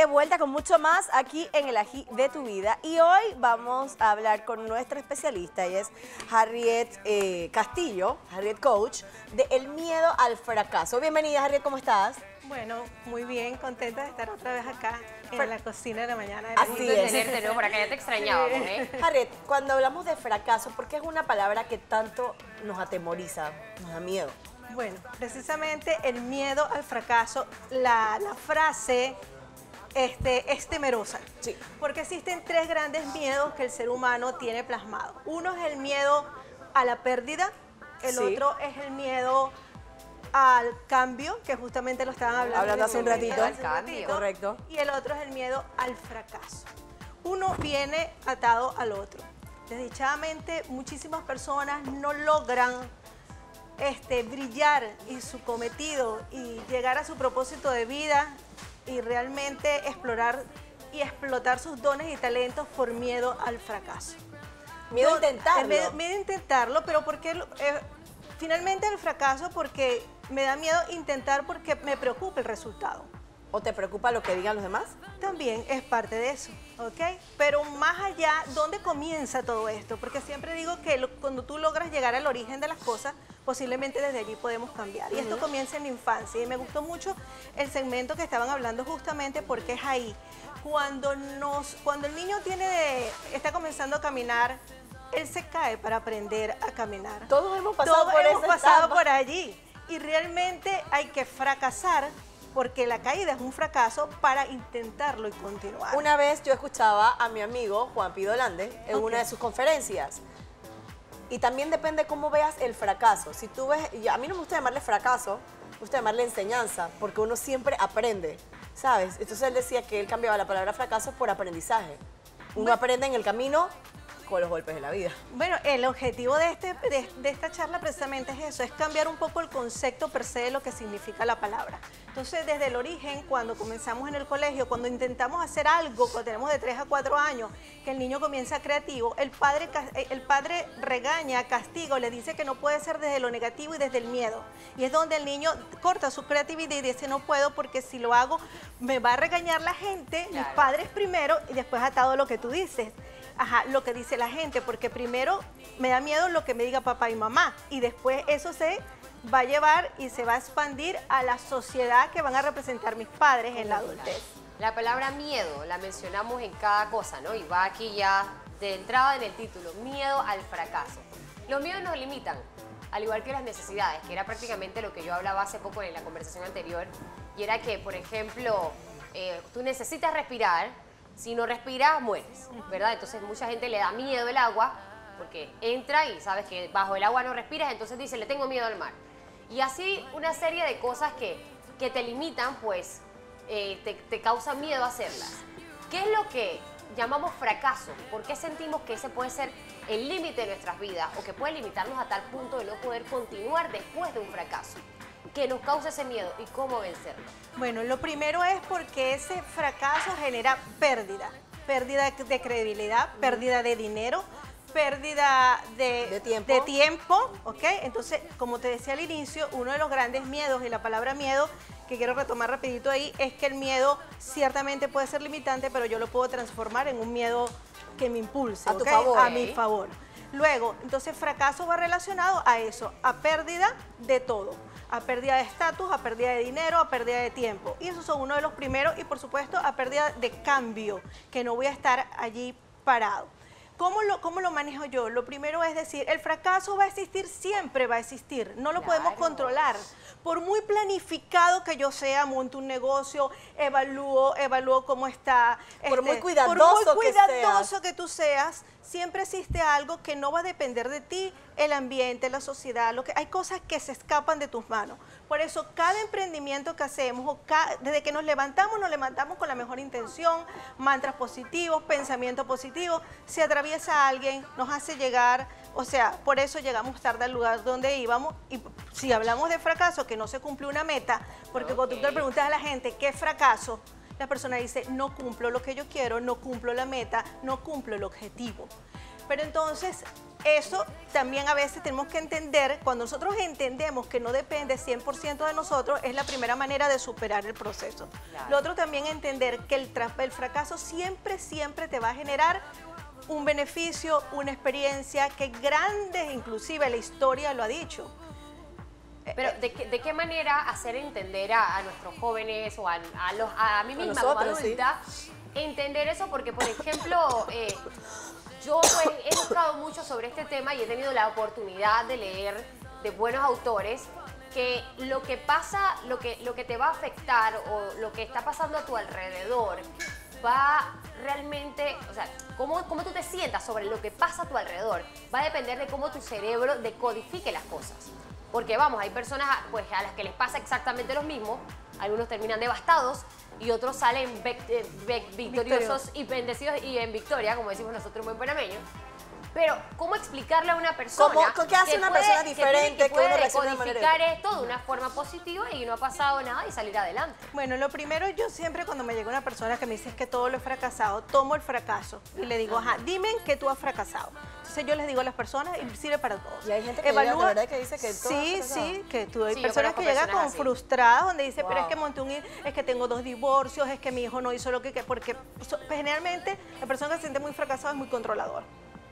de vuelta con mucho más aquí en el Ají de tu Vida. Y hoy vamos a hablar con nuestra especialista, ella es Harriet Castillo, Harriet Coach, de El Miedo al Fracaso. Bienvenida, Harriet, ¿cómo estás? Bueno, muy bien, contenta de estar otra vez acá en la cocina de la mañana. Así es. Tenerte de nuevo por acá, ya te extrañábamos, ¿eh? Harriet, cuando hablamos de fracaso, ¿por qué es una palabra que tanto nos atemoriza, nos da miedo? Bueno, precisamente el miedo al fracaso, la frase es temerosa. Sí. Porque existen tres grandes miedos que el ser humano tiene plasmado. Uno es el miedo a la pérdida, el otro es el miedo al cambio, que justamente lo estaban hablando hace un ratito. Al cambio. Correcto. Y el otro es el miedo al fracaso. Uno viene atado al otro. Desdichadamente, muchísimas personas no logran brillar y su cometido y llegar a su propósito de vida y realmente explorar y explotar sus dones y talentos por miedo al fracaso. Miedo a intentarlo. Miedo a intentarlo, pero porque finalmente el fracaso porque me da miedo intentar porque me preocupa el resultado. ¿O te preocupa lo que digan los demás? También es parte de eso, ¿ok? Pero más allá, ¿dónde comienza todo esto? Porque siempre digo que cuando tú logras llegar al origen de las cosas, posiblemente desde allí podemos cambiar. Y esto comienza en la infancia. Y me gustó mucho el segmento que estaban hablando justamente porque es ahí. Cuando el niño está comenzando a caminar, él se cae para aprender a caminar. Todos hemos pasado por allí. Y realmente hay que fracasar porque la caída es un fracaso para intentarlo y continuar. Una vez yo escuchaba a mi amigo Juan Pidolande en una de sus conferencias. Y también depende cómo veas el fracaso. Si tú ves, a mí no me gusta llamarle fracaso, me gusta llamarle enseñanza, porque uno siempre aprende, ¿sabes? Entonces él decía que él cambiaba la palabra fracaso por aprendizaje. Uno aprende en el camino con los golpes de la vida. Bueno, el objetivo de esta charla precisamente es eso, es cambiar un poco el concepto per se de lo que significa la palabra. Entonces, desde el origen, cuando comenzamos en el colegio, cuando intentamos hacer algo, cuando tenemos de 3 a 4 años, que el niño comienza creativo, el padre regaña, castiga, le dice que no puede ser desde lo negativo y desde el miedo. Y es donde el niño corta su creatividad y dice, no puedo porque si lo hago, me va a regañar la gente, mis padres primero y después atado a lo que tú dices. Ajá, lo que dice la gente, porque primero me da miedo lo que me diga papá y mamá y después eso se va a llevar y se va a expandir a la sociedad que van a representar mis padres en la adultez. La palabra miedo la mencionamos en cada cosa, ¿no? Y va aquí ya de entrada en el título, miedo al fracaso. Los miedos nos limitan, al igual que las necesidades, que era prácticamente lo que yo hablaba hace poco en la conversación anterior, y era que, por ejemplo, tú necesitas respirar. Si no respiras, mueres, ¿verdad? Entonces mucha gente le da miedo el agua porque entra y sabes que bajo el agua no respiras, entonces dice, le tengo miedo al mar. Y así una serie de cosas que te limitan, pues te causan miedo a hacerlas. ¿Qué es lo que llamamos fracaso? ¿Por qué sentimos que ese puede ser el límite de nuestras vidas o que puede limitarnos a tal punto de no poder continuar después de un fracaso? ¿Qué nos causa ese miedo y cómo vencerlo? Bueno, lo primero es porque ese fracaso genera pérdida de credibilidad, pérdida de dinero, pérdida de tiempo, ¿ok? Entonces, como te decía al inicio, uno de los grandes miedos, y la palabra miedo, que quiero retomar rapidito ahí, es que el miedo ciertamente puede ser limitante, pero yo lo puedo transformar en un miedo que me impulse, a tu favor, a mi favor. Luego, entonces fracaso va relacionado a eso, a pérdida de todo. A pérdida de estatus, a pérdida de dinero, a pérdida de tiempo. Y esos son uno de los primeros y por supuesto a pérdida de cambio, que no voy a estar allí parado. ¿Cómo lo manejo yo? Lo primero es decir, el fracaso va a existir, siempre va a existir, no lo podemos controlar. Por muy planificado que yo sea, monto un negocio, evalúo cómo está. Por muy cuidadoso que tú seas, siempre existe algo que no va a depender de ti, el ambiente, la sociedad, hay cosas que se escapan de tus manos. Por eso cada emprendimiento que hacemos, desde que nos levantamos con la mejor intención, mantras positivos, pensamientos positivos, si atraviesa a alguien, nos hace llegar, o sea, por eso llegamos tarde al lugar donde íbamos. Y si hablamos de fracaso, que no se cumple una meta, porque cuando tú le preguntas a la gente qué es fracaso, la persona dice, no cumplo lo que yo quiero, no cumplo la meta, no cumplo el objetivo. Pero entonces, eso también a veces tenemos que entender, cuando nosotros entendemos que no depende 100% de nosotros, es la primera manera de superar el proceso. Claro. Lo otro también entender que el fracaso siempre te va a generar un beneficio, una experiencia que grandes, inclusive la historia lo ha dicho. Pero ¿de qué manera hacer entender a nuestros jóvenes o a mí misma como nosotros, adulta, entender eso? Porque, por ejemplo, yo pues, he buscado mucho sobre este tema y he tenido la oportunidad de leer de buenos autores que lo que pasa, lo que te va a afectar o lo que está pasando a tu alrededor va realmente, o sea, cómo tú te sientas sobre lo que pasa a tu alrededor va a depender de cómo tu cerebro decodifique las cosas. Porque vamos, hay personas pues, a las que les pasa exactamente lo mismo, algunos terminan devastados y otros salen victoriosos y bendecidos y en victoria, como decimos nosotros en buen panameño. Pero, ¿cómo explicarle a una persona ¿Qué hace una persona diferente que uno recibe de manera decodificar esto de una forma positiva y no ha pasado nada y salir adelante? Bueno, lo primero, yo siempre cuando me llega una persona que me dice que todo lo he fracasado, tomo el fracaso y le digo, ajá, dime en qué tú has fracasado. Entonces yo les digo a las personas y sirve para todos. Y hay gente que llega, de verdad que dice que todo Sí, ha fracasado. sí, que tú hay Sí, personas que llegan con así. frustradas donde dice, pero es Wow. que monté es que tengo 2 divorcios, es que mi hijo no hizo lo que porque generalmente la persona que se siente muy fracasada es muy controlador.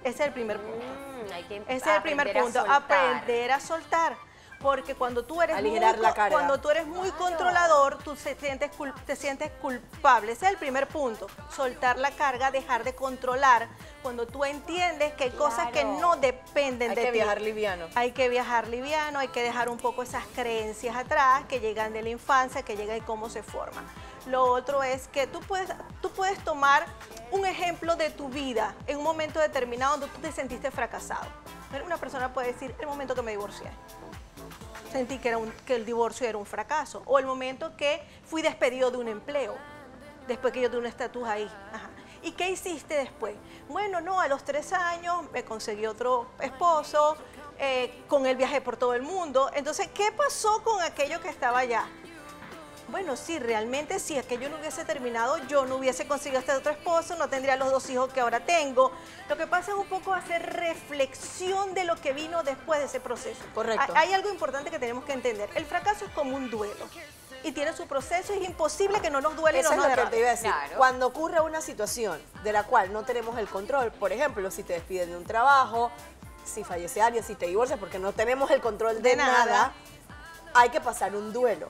Ese es el primer punto. Hay que Ese es el primer aprender a punto, soltar. aprender a soltar. Porque cuando tú eres Aligerar la carga. cuando tú eres muy controlador, tú te sientes culpable. Ese es el primer punto. Soltar la carga, dejar de controlar. Cuando tú entiendes que hay cosas que Claro. no dependen Hay de ti. que viajar liviano. Hay que viajar liviano, hay que dejar un poco esas creencias atrás que llegan de la infancia, que llegan y cómo se forman. Lo otro es que tú puedes tomar un ejemplo de tu vida en un momento determinado donde tú te sentiste fracasado. Una persona puede decir, el momento que me divorcié. Sentí que el divorcio era un fracaso. O el momento que fui despedido de un empleo, después que yo tuve un estatus ahí. Ajá. ¿Y qué hiciste después? Bueno, no, a los 3 años me conseguí otro esposo, con él viajé por todo el mundo. Entonces, ¿qué pasó con aquello que estaba allá? Bueno, sí, realmente si aquello no hubiese terminado, yo no hubiese conseguido este otro esposo, no tendría los 2 hijos que ahora tengo. Lo que pasa es un poco hacer reflexión de lo que vino después de ese proceso. Correcto. Hay algo importante que tenemos que entender. El fracaso es como un duelo y tiene su proceso y es imposible que no nos duele y Eso no es nos lo que derrame. te iba a decir. Claro. Cuando ocurre una situación de la cual no tenemos el control, por ejemplo, si te despiden de un trabajo, si fallece alguien, si te divorcias, porque no tenemos el control de nada, hay que pasar un duelo.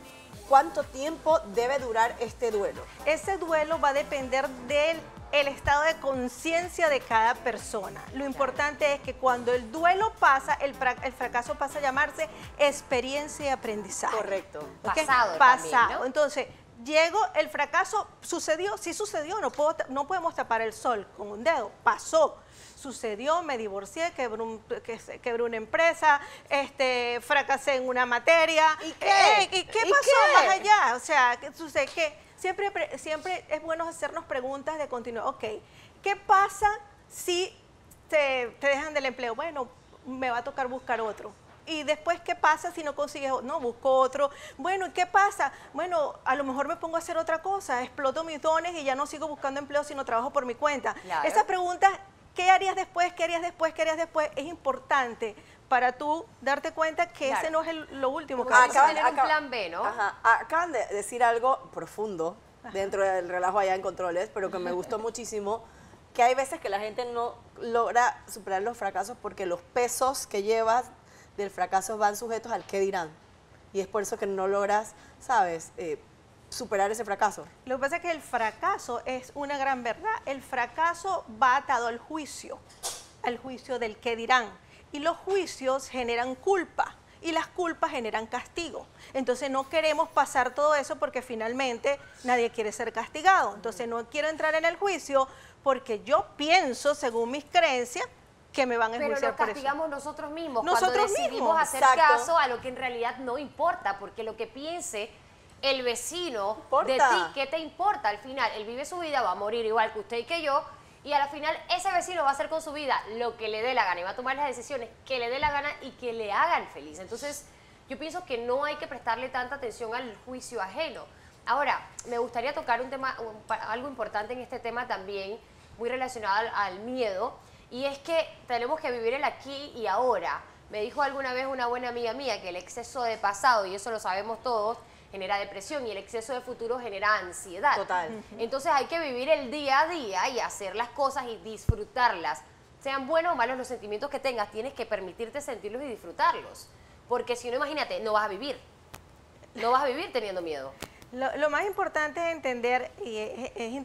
¿Cuánto tiempo debe durar este duelo? Ese duelo va a depender del estado de conciencia de cada persona. Lo importante es que cuando el duelo pasa, el fracaso pasa a llamarse experiencia y aprendizaje. Correcto. ¿Ok? Pasado Pasado. también, ¿no? Entonces, el fracaso sucedió, sí sucedió, no podemos tapar el sol con un dedo, pasó. Sucedió, me divorcié, quebré una empresa, fracasé en una materia. ¿Y qué? ¿Y qué ¿Y pasó qué? más allá? O sea, ¿qué sucede? Que siempre es bueno hacernos preguntas de continuo. Ok, ¿qué pasa si te dejan del empleo? Bueno, me va a tocar buscar otro. Y después, ¿qué pasa si no consigues? No, busco otro. Bueno, ¿y qué pasa? Bueno, a lo mejor me pongo a hacer otra cosa, exploto mis dones y ya no sigo buscando empleo, sino trabajo por mi cuenta. Claro. Esas preguntas, ¿qué harías después? ¿Qué harías después? ¿Qué harías después? Es importante para tú darte cuenta que Claro. ese no es lo último que Como vas a tener un plan B, ¿no? Ajá. Acaban de decir algo profundo dentro del relajo allá en controles, pero que me gustó muchísimo, que hay veces que la gente no logra superar los fracasos porque los pesos que llevas del fracaso van sujetos al qué dirán. Y es por eso que no logras, ¿sabes?, superar ese fracaso. Lo que pasa es que el fracaso es una gran verdad. El fracaso va atado al juicio del qué dirán. Y los juicios generan culpa y las culpas generan castigo. Entonces no queremos pasar todo eso porque finalmente nadie quiere ser castigado. Entonces no quiero entrar en el juicio porque yo pienso, según mis creencias, que me van a Pero enjuiciar nos por eso. castigamos nosotros mismos Nosotros cuando decidimos mismos, hacer exacto. caso a lo que en realidad no importa, porque lo que piense el vecino Importa. de ti, ¿qué te importa? Al final, él vive su vida, va a morir igual que usted y que yo, y al final ese vecino va a hacer con su vida lo que le dé la gana y va a tomar las decisiones que le dé la gana y que le hagan feliz. Entonces, yo pienso que no hay que prestarle tanta atención al juicio ajeno. Ahora, me gustaría tocar un tema, algo importante en este tema también, muy relacionado al miedo, Y es que tenemos que vivir el aquí y ahora. Me dijo alguna vez una buena amiga mía que el exceso de pasado, y eso lo sabemos todos, genera depresión y el exceso de futuro genera ansiedad. Total. Entonces hay que vivir el día a día y hacer las cosas y disfrutarlas. Sean buenos o malos los sentimientos que tengas, tienes que permitirte sentirlos y disfrutarlos. Porque si no, imagínate, no vas a vivir. No vas a vivir teniendo miedo. Lo más importante es entender, y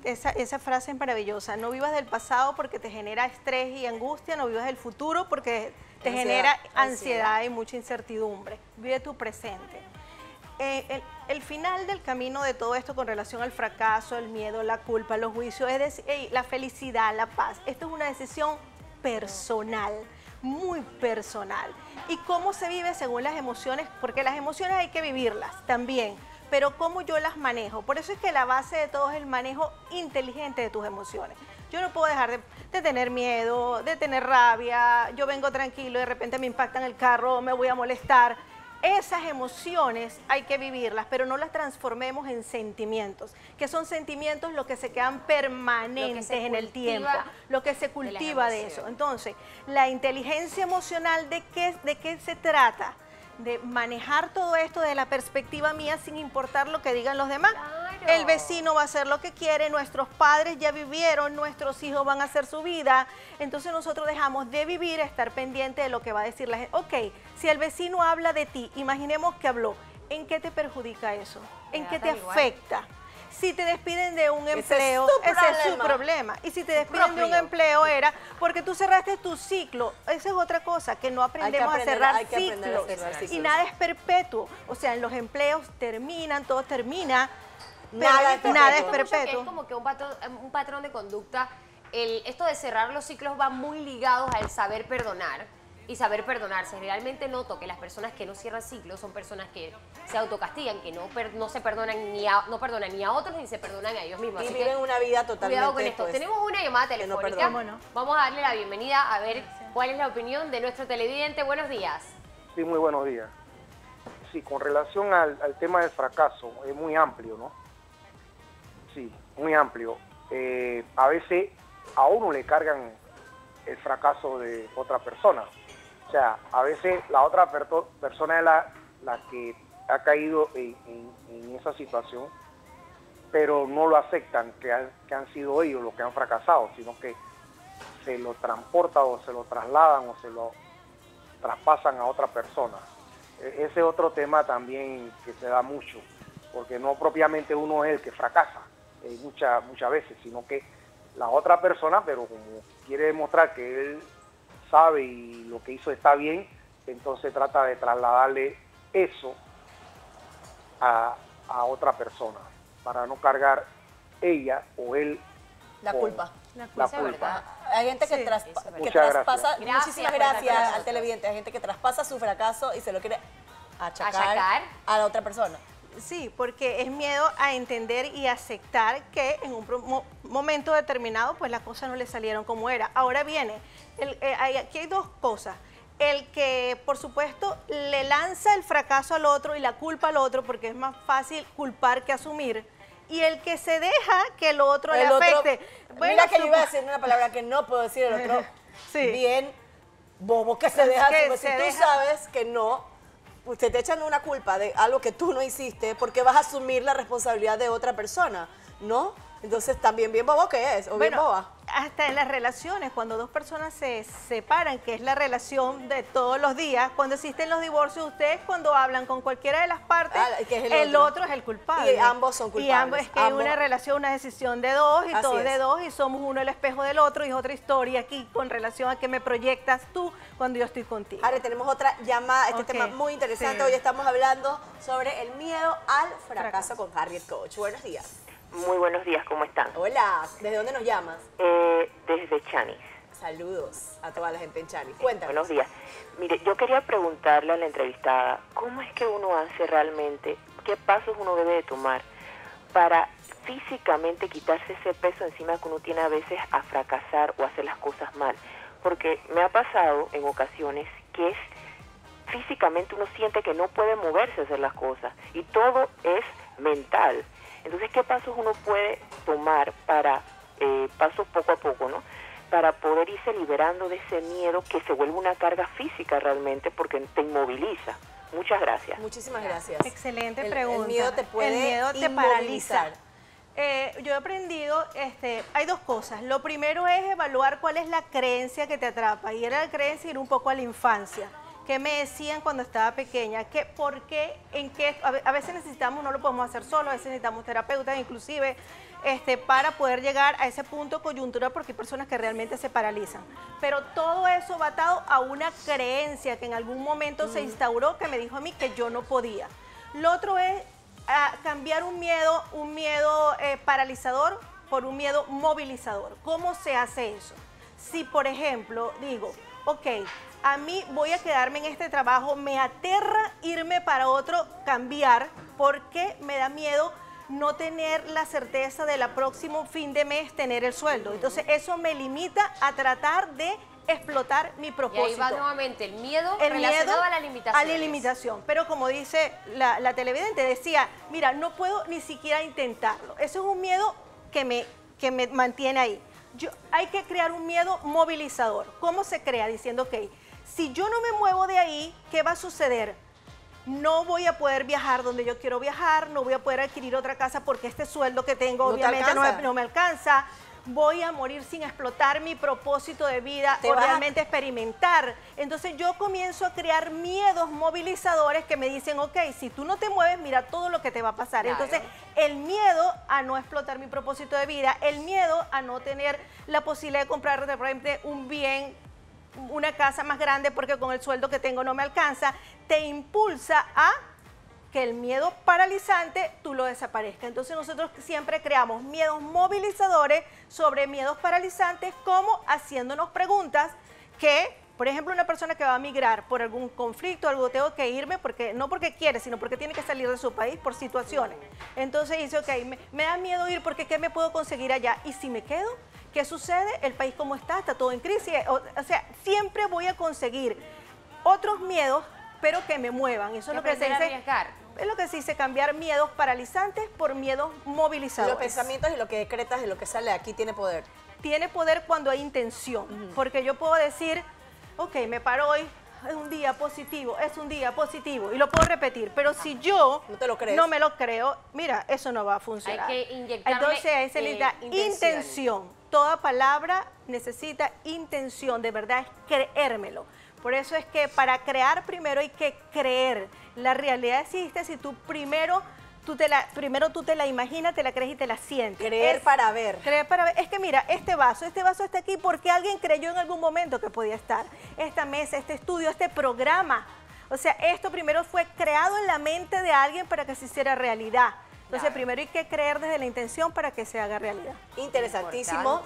esa frase es maravillosa, no vivas del pasado porque te genera estrés y angustia, no vivas del futuro porque te genera ansiedad y mucha incertidumbre. Vive tu presente. El final del camino de todo esto con relación al fracaso, el miedo, la culpa, los juicios, es decir, la felicidad, la paz. Esto es una decisión personal, muy personal. ¿Y cómo se vive según las emociones? Porque las emociones hay que vivirlas también, pero cómo yo las manejo. Por eso es que la base de todo es el manejo inteligente de tus emociones. Yo no puedo dejar de tener miedo, de tener rabia, yo vengo tranquilo y de repente me impacta en el carro, me voy a molestar. Esas emociones hay que vivirlas, pero no las transformemos en sentimientos, que son sentimientos lo que se quedan permanentes en el tiempo, lo que se cultiva de eso. Entonces, la inteligencia emocional, ¿de qué se trata? De manejar todo esto desde la perspectiva mía sin importar lo que digan los demás. Claro. El vecino va a hacer lo que quiere, nuestros padres ya vivieron, nuestros hijos van a hacer su vida, entonces nosotros dejamos de vivir, estar pendiente de lo que va a decir la gente. Ok, si el vecino habla de ti, imaginemos que habló, ¿en qué te perjudica eso? ¿En qué te afecta? Si te despiden de un empleo, ese es su problema. Y si te despiden de un empleo era porque tú cerraste tu ciclo. Esa es otra cosa, que no aprendemos a cerrar ciclos. Y nada es perpetuo. O sea, en los empleos terminan, todo termina, Nada es perpetuo. Es como que un patrón de conducta. Esto de cerrar los ciclos va muy ligados al saber perdonar y saber perdonarse. Realmente noto que las personas que no cierran ciclos son personas que se autocastigan, que no se perdonan no perdonan ni a otros ni se perdonan a ellos mismos. Y Así viven una vida totalmente... Cuidado con esto. Pues, tenemos una llamada telefónica. Vamos a darle la bienvenida a ver cuál es la opinión de nuestro televidente. Buenos días. Sí, muy buenos días. Sí, con relación al tema del fracaso, es muy amplio, ¿no? Sí, muy amplio. A veces a uno le cargan el fracaso de otra persona. O sea, a veces la otra persona es la que ha caído en esa situación, pero no lo aceptan, que han sido ellos los que han fracasado, sino que se lo transportan o se lo trasladan o se lo traspasan a otra persona. Ese es otro tema también que se da mucho, porque no propiamente uno es el que fracasa muchas veces, sino que la otra persona, pero como quiere demostrar que él sabe y lo que hizo está bien, entonces trata de trasladarle eso a otra persona, para no cargar ella o él la culpa. La culpa. Hay gente que, Sí, que traspasa, gracias. muchísimas gracias al televidente, hay gente que traspasa su fracaso y se lo quiere achacar a la otra persona. Sí, porque es miedo a entender y aceptar que en un momento determinado pues las cosas no le salieron como era. Ahora viene, aquí hay dos cosas. El que, por supuesto, le lanza el fracaso al otro y la culpa al otro, porque es más fácil culpar que asumir. Y el que se deja que el otro le afecte. Bueno, mira que yo iba a decir una palabra que no puedo decir, el otro sí. Bien bobo que se deja. Si tú sabes que no, usted te echan una culpa de algo que tú no hiciste, porque vas a asumir la responsabilidad de otra persona, ¿no? Entonces también bien bobo que es, o bien boba. Hasta en las relaciones, cuando dos personas se separan, que es la relación de todos los días, cuando existen los divorcios, ustedes cuando hablan con cualquiera de las partes, el otro es el culpable. Y ambos son culpables. Y ambos, es que hay una relación, una decisión de dos, y todo es de dos, y somos uno el espejo del otro, y es otra historia aquí con relación a que me proyectas tú cuando yo estoy contigo. Ahora tenemos otra llamada, este tema muy interesante. Hoy estamos hablando sobre el miedo al fracaso con Harriet Coach. Buenos días. Muy buenos días, ¿cómo están? Hola, ¿desde dónde nos llamas? Desde Chanis. Saludos a toda la gente en Chanis. Cuéntanos. Buenos días. Mire, yo quería preguntarle a la entrevistada, ¿cómo es que uno hace realmente, qué pasos uno debe de tomar para físicamente quitarse ese peso encima que uno tiene a veces a fracasar o hacer las cosas mal? Porque me ha pasado en ocasiones que físicamente uno siente que no puede moverse a hacer las cosas y todo es mental. Entonces, ¿qué pasos uno puede tomar para, pasos poco a poco, ¿no? para poder irse liberando de ese miedo que se vuelve una carga física realmente porque te inmoviliza? Muchas gracias. Muchísimas gracias. Excelente El pregunta. miedo te puede El miedo te inmovilizar. paraliza. Yo he aprendido, hay dos cosas. Lo primero es evaluar cuál es la creencia que te atrapa. Y era la creencia ir un poco a la infancia. ¿Qué me decían cuando estaba pequeña? ¿Por qué? ¿En qué? A veces necesitamos, no lo podemos hacer solo, a veces necesitamos terapeutas inclusive, para poder llegar a ese punto coyuntural, porque hay personas que realmente se paralizan. Pero todo eso va atado a una creencia que en algún momento se instauró, que me dijo a mí que yo no podía. Lo otro es cambiar un miedo paralizador por un miedo movilizador. ¿Cómo se hace eso? Si, por ejemplo, digo, ok, a mí voy a quedarme en este trabajo, me aterra irme para otro, cambiar, porque me da miedo no tener la certeza de la próximo fin de mes tener el sueldo. Entonces eso me limita a tratar de explotar mi propósito. Y ahí va nuevamente el miedo relacionado a la limitación. A la limitación. Pero como dice la televidente, decía, mira, no puedo ni siquiera intentarlo. Eso es un miedo que me mantiene ahí. Hay que crear un miedo movilizador. ¿Cómo se crea? Diciendo, ok, si yo no me muevo de ahí, ¿qué va a suceder? No voy a poder viajar donde yo quiero viajar, no voy a poder adquirir otra casa porque este sueldo que tengo obviamente no me alcanza. Voy a morir sin explotar mi propósito de vida o realmente experimentar. Entonces yo comienzo a crear miedos movilizadores que me dicen, ok, si tú no te mueves, mira todo lo que te va a pasar. Claro. Entonces el miedo a no explotar mi propósito de vida, el miedo a no tener la posibilidad de comprar de repente un bien, una casa más grande porque con el sueldo que tengo no me alcanza, te impulsa a que el miedo paralizante tú lo desaparezca. Entonces nosotros siempre creamos miedos movilizadores sobre miedos paralizantes, como haciéndonos preguntas que, por ejemplo, una persona que va a migrar por algún conflicto, algo, tengo que irme, porque no porque quiere, sino porque tiene que salir de su país por situaciones. Entonces dice, ok, me da miedo ir porque ¿qué me puedo conseguir allá? ¿Y si me quedo? ¿Qué sucede? El país como está todo en crisis. O sea, siempre voy a conseguir otros miedos, pero que me muevan. Eso es lo que se dice. Es lo que se dice, cambiar miedos paralizantes por miedos movilizadores. Los pensamientos y lo que decretas y lo que sale de aquí tiene poder. Tiene poder cuando hay intención. Porque yo puedo decir, ok, me paro hoy, es un día positivo, es un día positivo. Y lo puedo repetir. Pero si yo no te lo crees, no me lo creo, mira, eso no va a funcionar. Hay que inyectarle Entonces ahí se necesita intención. Toda palabra necesita intención, de verdad es creérmelo. Por eso es que para crear primero hay que creer. La realidad existe si tú primero tú te la imaginas, te la crees y te la sientes. Creer para ver. Creer para ver. Es que mira, este vaso está aquí porque alguien creyó en algún momento que podía estar. Esta mesa, este estudio, este programa. O sea, esto primero fue creado en la mente de alguien para que se hiciera realidad. Entonces, primero hay que creer desde la intención para que se haga realidad. Interesantísimo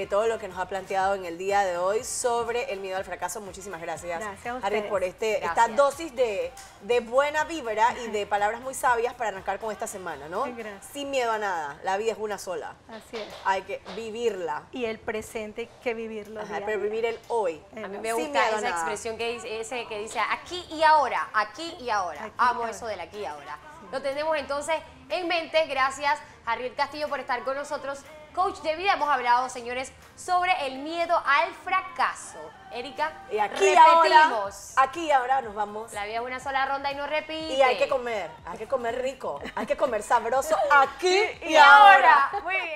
todo lo que nos ha planteado en el día de hoy sobre el miedo al fracaso. Muchísimas gracias, Harriet, por esta dosis de buena vibra y de palabras muy sabias para arrancar con esta semana, ¿no? Gracias. Sin miedo a nada. La vida es una sola. Así es. Hay que vivirla. Y el presente hay que vivirlo. Pero vivir el hoy. A mí me gusta esa expresión que dice aquí y ahora, aquí y ahora. Aquí Amo ahora. eso del aquí y ahora. Lo tenemos entonces en mente. Gracias, Harriet Castillo, por estar con nosotros. Coach de vida, hemos hablado, señores, sobre el miedo al fracaso. Erika, y aquí y ahora nos vamos. La vida es una sola ronda y no repite. Y hay que comer rico, hay que comer sabroso aquí y ahora. Muy bien.